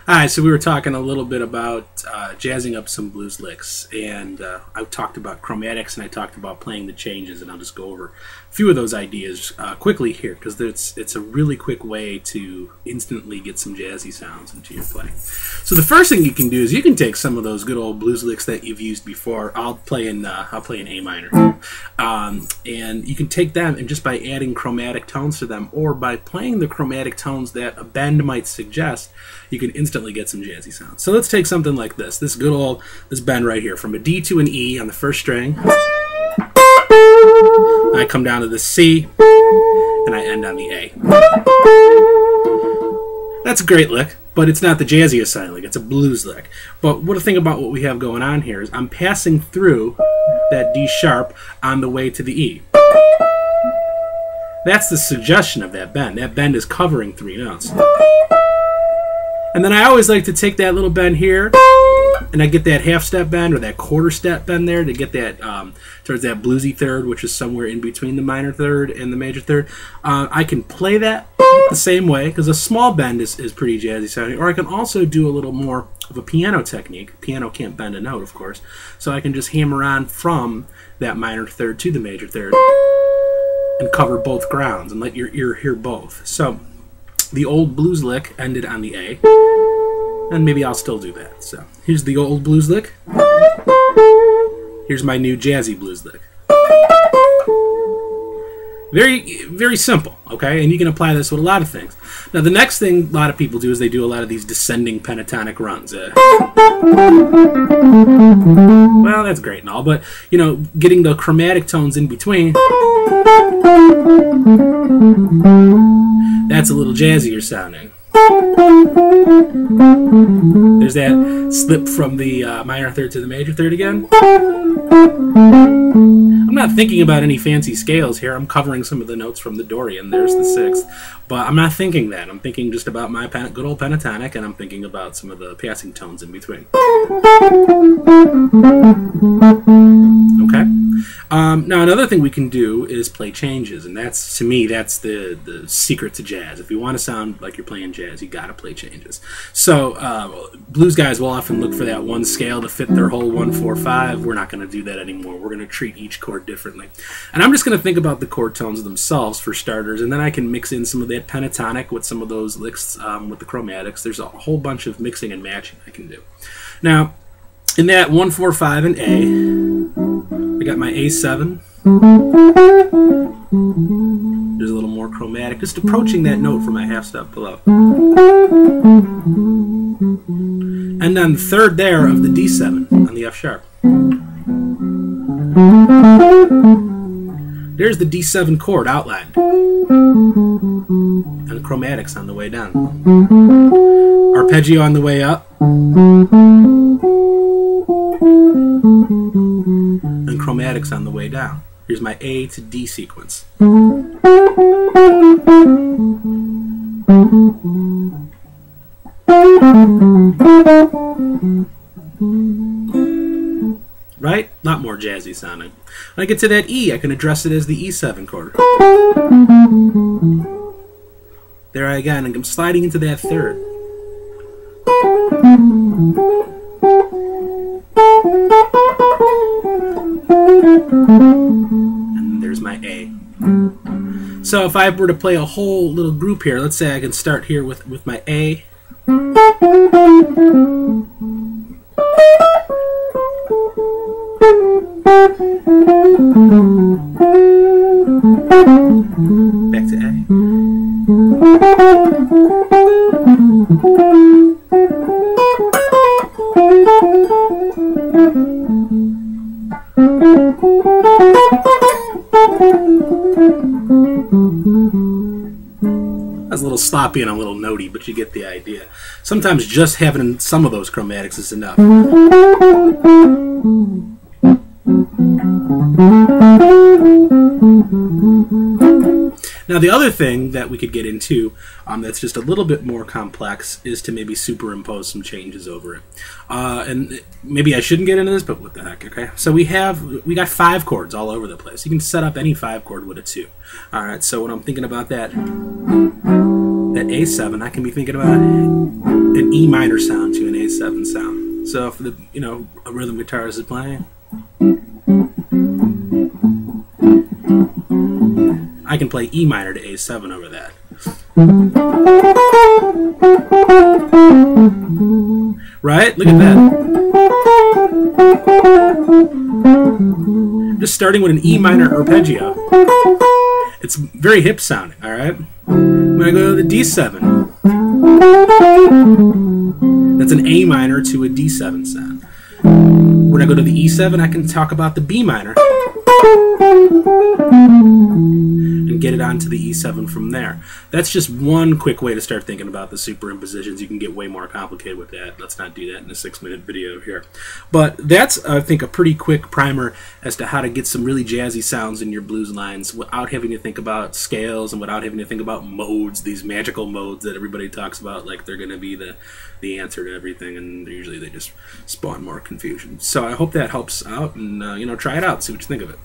Alright, so we were talking a little bit about jazzing up some blues licks, and I talked about chromatics and I talked about playing the changes, and I'll just go over a few of those ideas quickly here, because it's a really quick way to instantly get some jazzy sounds into your playing. So the first thing you can do is you can take some of those good old blues licks that you've used before. I'll play in A minor, and you can take them, and just by adding chromatic tones to them, or by playing the chromatic tones that a bend might suggest, you can instantly get some jazzy sounds. So let's take something like this bend right here, from a D to an E on the first string. I come down to the C, and I end on the A. That's a great lick, but it's not the jazziest sounding lick. It's a blues lick. But what the thing about what we have going on here is I'm passing through that D sharp on the way to the E. That's the suggestion of that bend. That bend is covering 3 notes. And then I always like to take that little bend here, and I get that half-step bend or that quarter-step bend there to get that towards that bluesy third, which is somewhere in between the minor third and the major third. I can play that the same way, because a small bend is pretty jazzy sounding, or I can also do a little more of a piano technique. Piano can't bend a note, of course, so I can just hammer on from that minor third to the major third and cover both grounds and let your ear hear both. So the old blues lick ended on the A, and maybe I'll still do that. So here's the old blues lick. Here's my new jazzy blues lick. Very, very simple, okay? And you can apply this with a lot of things. Now, the next thing a lot of people do is they do a lot of these descending pentatonic runs. Well, that's great and all, but, you know, getting the chromatic tones in between, that's a little jazzier sounding. There's that slip from the minor third to the major third again. I'm not thinking about any fancy scales here. I'm covering some of the notes from the Dorian. There's the 6th. But I'm not thinking that. I'm thinking just about my good old pentatonic, and I'm thinking about some of the passing tones in between. Okay? Now, another thing we can do is play changes, and that's, to me, that's the secret to jazz. If you want to sound like you're playing jazz, you got to play changes. So blues guys will often look for that one scale to fit their whole 1-4-5. We're not going to do that anymore. We're going to treat each chord differently. And I'm just going to think about the chord tones themselves for starters, and then I can mix in some of that pentatonic with some of those licks with the chromatics. There's a whole bunch of mixing and matching I can do. Now, in that 1-4-5 and A, I got my A7. There's a little more chromatic, just approaching that note from my half step below. And then the third there of the D7 on the F sharp. There's the D7 chord outlined, and the chromatics on the way down. Arpeggio on the way up, and chromatics on the way down. Here's my A to D sequence. Right? A lot more jazzy sounding. When I get to that E, I can address it as the E7 chord. There I again, and I'm sliding into that third. And there's my A. So if I were to play a whole little group here, let's say I can start here with my A. Back to A. That's a little sloppy and a little notey, but you get the idea. Sometimes just having some of those chromatics is enough. Now, the other thing that we could get into that's just a little bit more complex is to maybe superimpose some changes over it. And maybe I shouldn't get into this, but what the heck, okay? So we got 5 chords all over the place. You can set up any 5 chord with a 2. All right, so when I'm thinking about that, that A7, I can be thinking about an E minor sound to an A7 sound. So if the a rhythm guitarist is playing, I can play E minor to A7 over that. Right? Look at that. Just starting with an E minor arpeggio. It's very hip sounding, alright? I'm going to go to the D7. That's an A minor to a D7 sound. When I go to the E7, I can talk about the B minor and get it onto the E7 from there. That's just one quick way to start thinking about the superimpositions. You can get way more complicated with that. Let's not do that in a 6-minute video here. But that's, I think, a pretty quick primer as to how to get some really jazzy sounds in your blues lines without having to think about scales and without having to think about modes, these magical modes that everybody talks about like they're going to be the answer to everything, and usually they just spawn more confusion. So I hope that helps out, and try it out, see what you think of it.